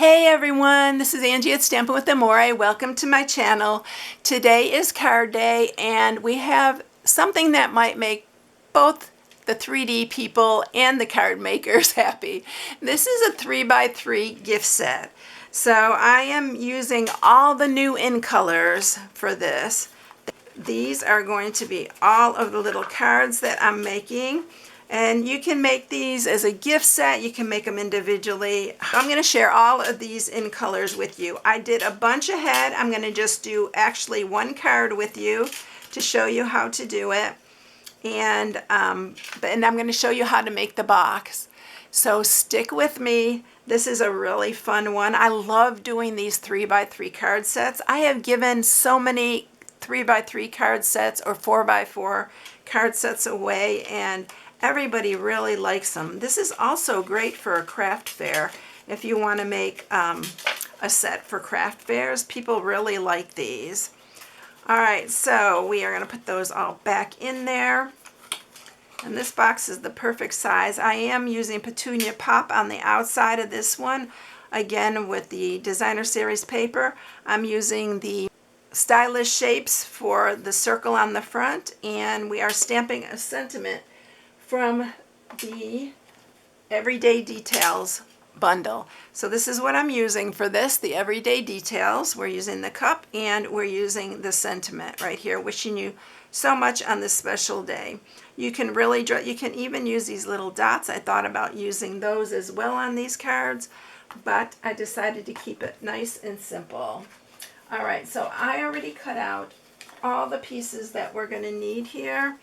Hey everyone, this is Angie at StampingWithAmore. Welcome to my channel. Today is card day and we have something that might make both the 3D people and the card makers happy. This is a 3x3 gift set. So I am using all the new in-colors for this. These are going to be all of the little cards that I'm making. And you can make these as a gift set. You can make them individually. I'm going to share all of these in colors with you. I did a bunch ahead. I'm going to just do actually one card with you to show you how to do it. And I'm going to show you how to make the box. So stick with me. This is a really fun one. I love doing these 3x3 card sets. I have given so many 3x3 card sets or 4x4 card sets away, and everybody really likes them. This is also great for a craft fair. If you want to make a set for craft fairs, people really like these. All right, so we are going to put those all back in there. And this box is the perfect size. I am using Petunia Pop on the outside of this one. Again, with the Designer Series paper, I'm using the stylish shapes for the circle on the front, and we are stamping a sentiment from the Everyday Details bundle. So this is what I'm using for this, the Everyday Details. We're using the cup and we're using the sentiment right here, wishing you so much on this special day. You can really draw, you can even use these little dots. I thought about using those as well on these cards, but I decided to keep it nice and simple. All right, so I already cut out all the pieces that we're going to need here.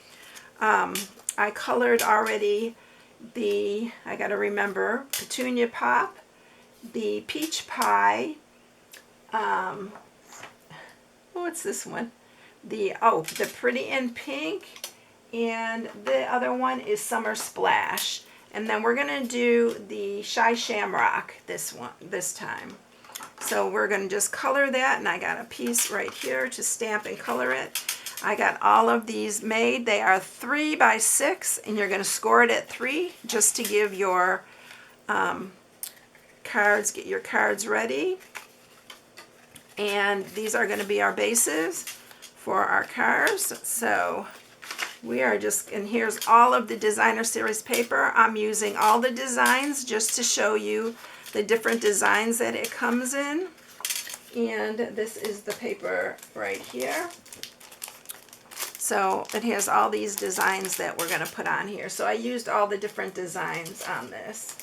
I colored already I got to remember, Petunia Pop, the Peach Pie, what's this one? The Pretty in Pink, and the other one is Summer Splash. And then we're going to do the Shy Shamrock this time. So we're going to just color that, and I got a piece right here to stamp and color it. I got all of these made. They are 3x6, and you're going to score it at 3 just to give your get your cards ready. And these are going to be our bases for our cards. So we are just, and here's all of the Designer Series paper. I'm using all the designs just to show you the different designs that it comes in. And this is the paper right here. So it has all these designs that we're going to put on here. So I used all the different designs on this.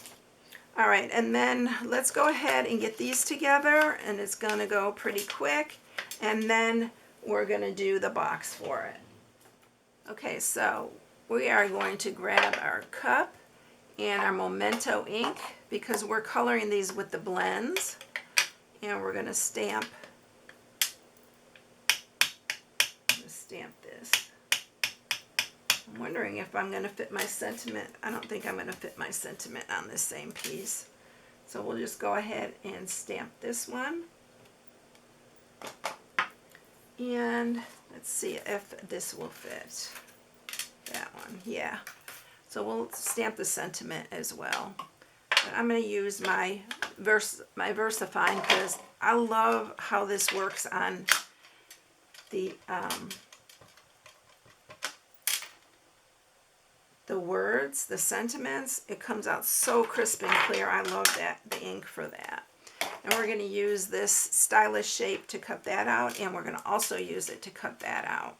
All right, and then let's go ahead and get these together, and it's going to go pretty quick. And then we're going to do the box for it. Okay, so we are going to grab our cup and our Memento ink because we're coloring these with the blends. And we're going to stamp this. I'm wondering if I'm going to fit my sentiment. I don't think I'm going to fit my sentiment on this same piece. So we'll just go ahead and stamp this one. And let's see if this will fit. That one, yeah. So we'll stamp the sentiment as well. But I'm going to use my VersaFine because I love how this works on the words, the sentiments. It comes out so crisp and clear. I love the ink for that. And we're going to use this stylish shape to cut that out, and we're going to also use it to cut that out.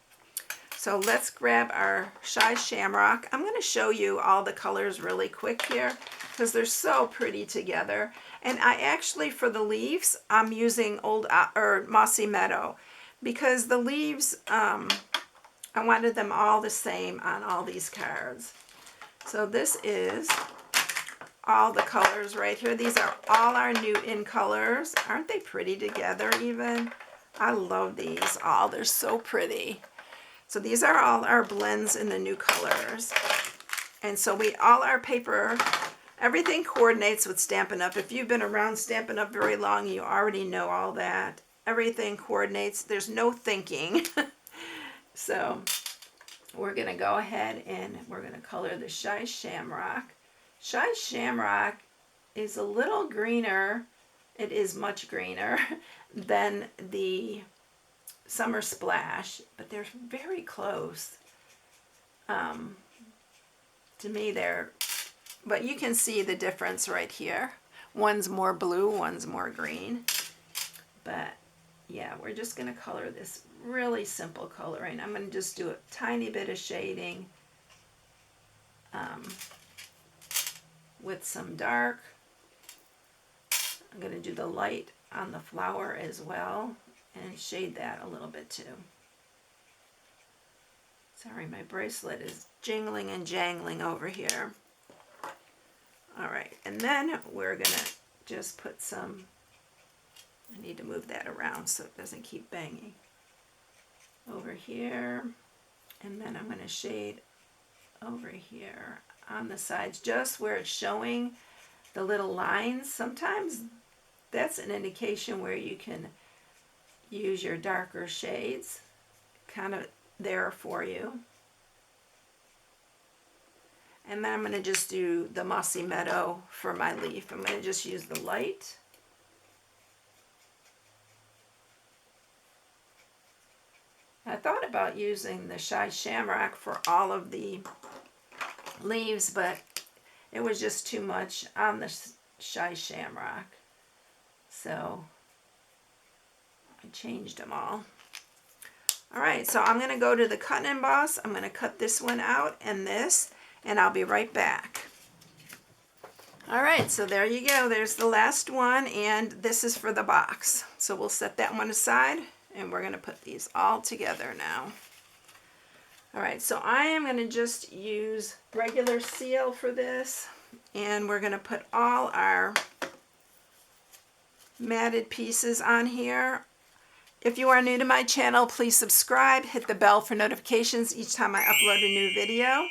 So let's grab our Shy Shamrock. I'm going to show you all the colors really quick here because they're so pretty together. And I actually, for the leaves, I'm using Mossy Meadow because the leaves, I wanted them all the same on all these cards. So this is all the colors right here. These are all our new in colors. Aren't they pretty together even? I love these all. They're so pretty. So these are all our blends in the new colors. And so all our paper, everything coordinates with Stampin' Up. If you've been around Stampin' Up very long, you already know all that. Everything coordinates. There's no thinking. So we're going to go ahead and we're going to color the Shy Shamrock. Shy Shamrock is a little greener it is much greener than the Summer Splash, but they're very close. To me, but you can see the difference right here. One's more blue, one's more green. But yeah, we're just going to color this really simple coloring. I'm going to just do a tiny bit of shading with some dark. I'm going to do the light on the flower as well and shade that a little bit too. Sorry, my bracelet is jingling and jangling over here. All right, and then we're going to just put some, I need to move that around so it doesn't keep banging, over here. And then I'm going to shade over here on the sides, just where it's showing the little lines. Sometimes that's an indication where you can use your darker shades, kind of there for you. And then I'm going to just do the Mossy Meadow for my leaf. I'm going to just use the light. I thought about using the Shy Shamrock for all of the leaves, but it was just too much on the Shy Shamrock. So I changed them all. All right, so I'm going to go to the cut and emboss. I'm going to cut this one out and this, and I'll be right back. All right, so there you go. There's the last one, and this is for the box. So we'll set that one aside, and we're going to put these all together now. All right, so I am going to just use regular seal for this, and we're going to put all our matted pieces on here. If you are new to my channel, please subscribe, hit the bell for notifications each time I upload a new video.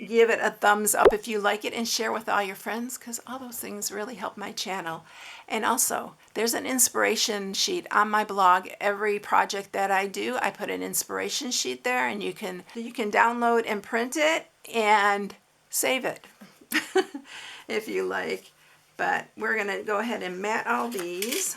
Give it a thumbs up if you like it, and share with all your friends, because all those things really help my channel. And also, there's an inspiration sheet on my blog. Every project that I do, I put an inspiration sheet there, and you can download and print it and save it if you like. But we're going to go ahead and mat all these.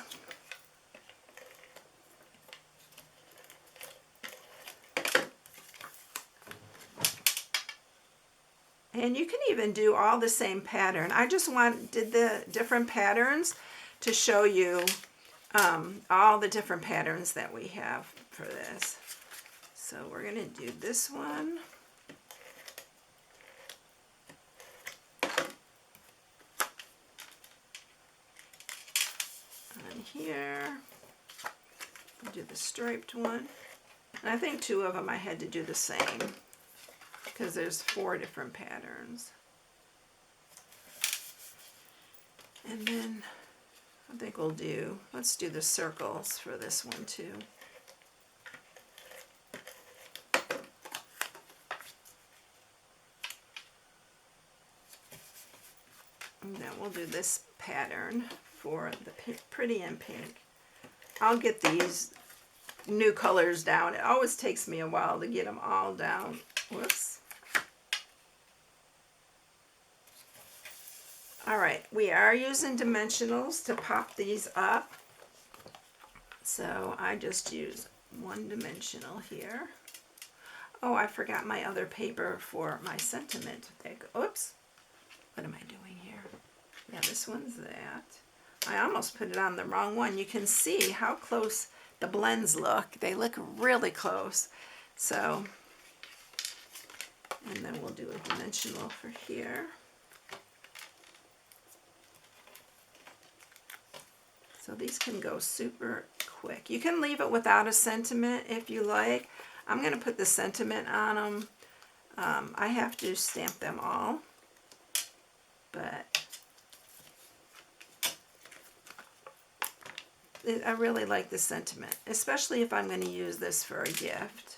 And you can even do all the same pattern. I just did the different patterns to show you all the different patterns that we have for this. So we're going to do this one. And here, we'll do the striped one. And I think two of them I had to do the same, because there's 4 different patterns. And then I think let's do the circles for this one too. And then we'll do this pattern for the Pretty in Pink. I'll get these new colors down. It always takes me a while to get them all down. Whoops. All right, we are using dimensionals to pop these up. So I just use 1 dimensional here. Oh, I forgot my other paper for my sentiment. Oops. What am I doing here? Yeah, this one's that. I almost put it on the wrong one. You can see how close the blends look. They look really close. So, and then we'll do a dimensional for here. So these can go super quick. You can leave it without a sentiment if you like. I'm going to put the sentiment on them. I have to stamp them all, but I really like the sentiment, especially if I'm going to use this for a gift.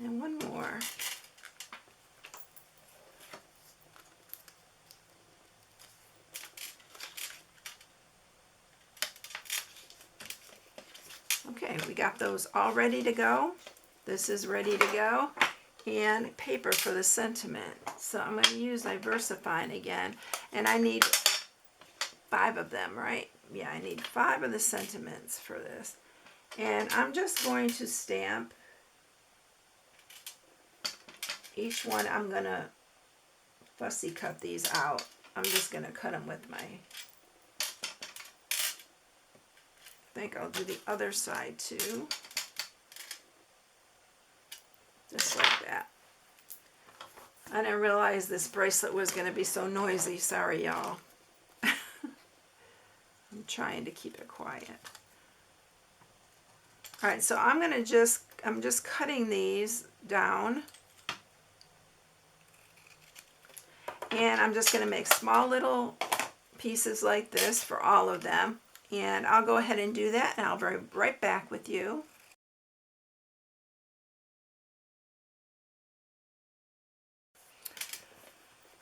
And one more. Okay, we got those all ready to go. This is ready to go. and paper for the sentiment. So I'm going to use my VersaFine again, and I need 5 of them, right? Yeah, I need 5 of the sentiments for this. And I'm just going to stamp each one. I'm going to fussy cut these out. I'm just going to cut them with my, I think I'll do the other side too. Just like that. I didn't realize this bracelet was going to be so noisy. Sorry, y'all. I'm trying to keep it quiet. All right, so I'm just cutting these down. And I'm just going to make small little pieces like this for all of them. And I'll go ahead and do that, and I'll be right back with you.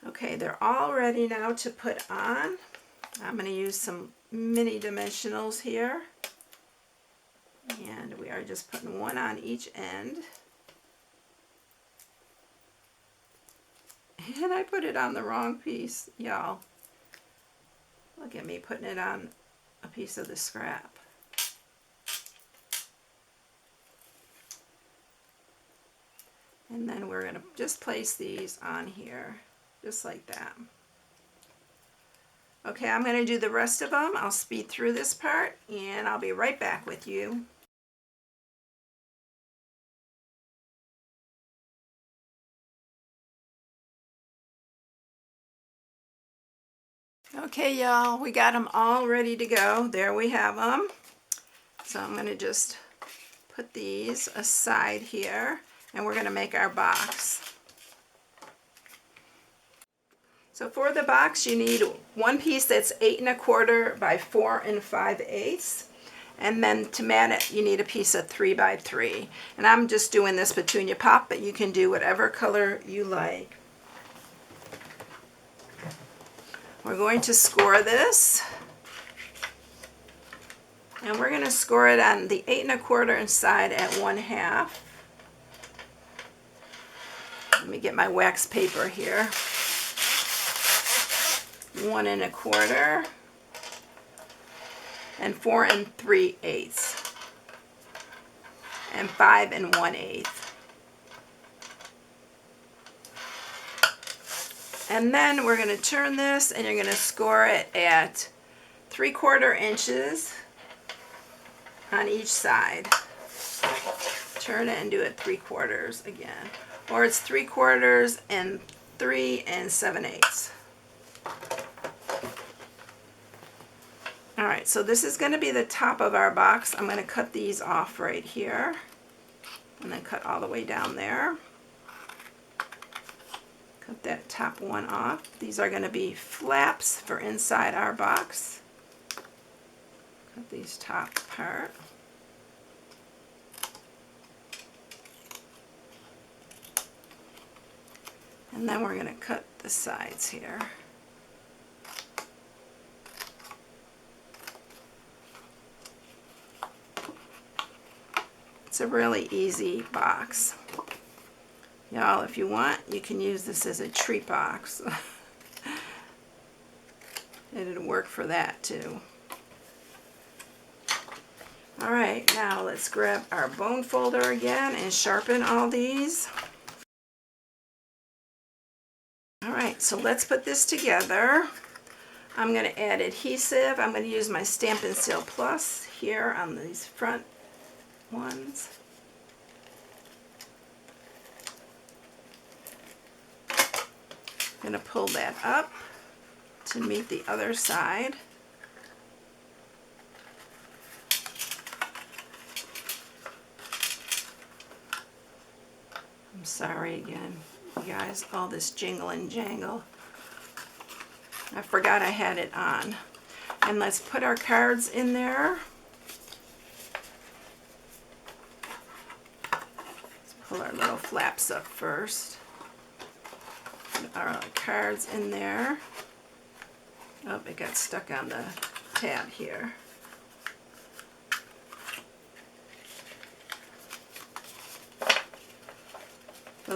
Okay, they're all ready now to put on. I'm going to use some mini dimensionals here. And we are just putting one on each end. And I put it on the wrong piece, y'all. Look at me putting it on a piece of the scrap. And then we're going to just place these on here, just like that. Okay, I'm going to do the rest of them. I'll speed through this part, and I'll be right back with you. Okay, y'all, we got them all ready to go. There we have them. So I'm going to just put these aside here, and we're going to make our box. So for the box, you need one piece that's 8 1/4 by 4 5/8. And then to mat it, you need a piece of 3 by 3. And I'm just doing this Petunia Pop, but you can do whatever color you like. We're going to score this. And we're going to score it on the 8 1/4 side at 1/2. Let me get my wax paper here. 1 1/4 and 4 3/8 and 5 1/8. And then we're going to turn this, and you're going to score it at 3/4 inches on each side. Turn it and do it 3/4 again, or it's 3/4 and 3 7/8. Alright, so this is going to be the top of our box. I'm going to cut these off right here, and then cut all the way down there. Cut that top one off. These are going to be flaps for inside our box. Cut these top part. And then we're going to cut the sides here. It's a really easy box. Y'all, if you want, you can use this as a treat box. It'll work for that too. Alright, now let's grab our bone folder again and sharpen all these. Alright, so let's put this together. I'm going to add adhesive. I'm going to use my Stampin' Seal Plus here on these front ones. I'm going to pull that up to meet the other side. I'm sorry again, you guys, all this jingle and jangle. I forgot I had it on. And let's put our cards in there. Let's pull our little flaps up first. Put our cards in there. Oh, it got stuck on the tab here.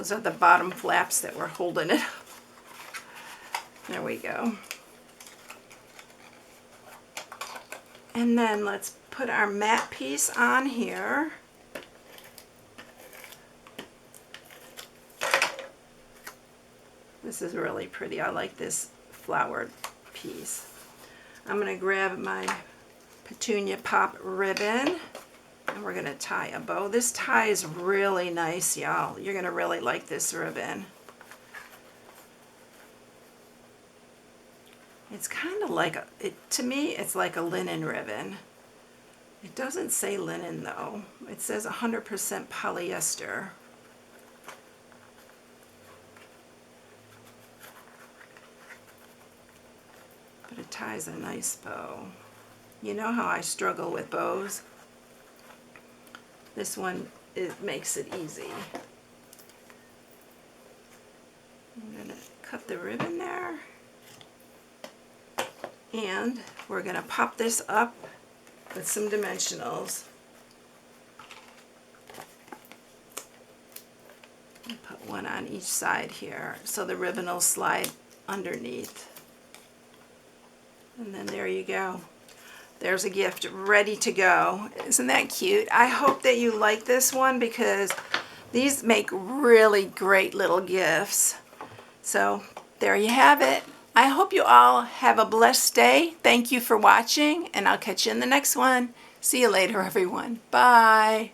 Those are the bottom flaps that were holding it up. There we go. And then let's put our matte piece on here. This is really pretty. I like this flowered piece. I'm going to grab my Petunia Pop ribbon and we're going to tie a bow. This tie is really nice, y'all. You're going to really like this ribbon. It's kind of like, to me, it's like a linen ribbon. It doesn't say linen though. It says 100% polyester. But it ties a nice bow. You know how I struggle with bows? This one, it makes it easy. I'm going to cut the ribbon there. And we're going to pop this up with some dimensionals. And put one on each side here so the ribbon will slide underneath. And then there you go. There's a gift ready to go. Isn't that cute? I hope that you like this one because these make really great little gifts. So there you have it. I hope you all have a blessed day. Thank you for watching, and I'll catch you in the next one. See you later, everyone. Bye.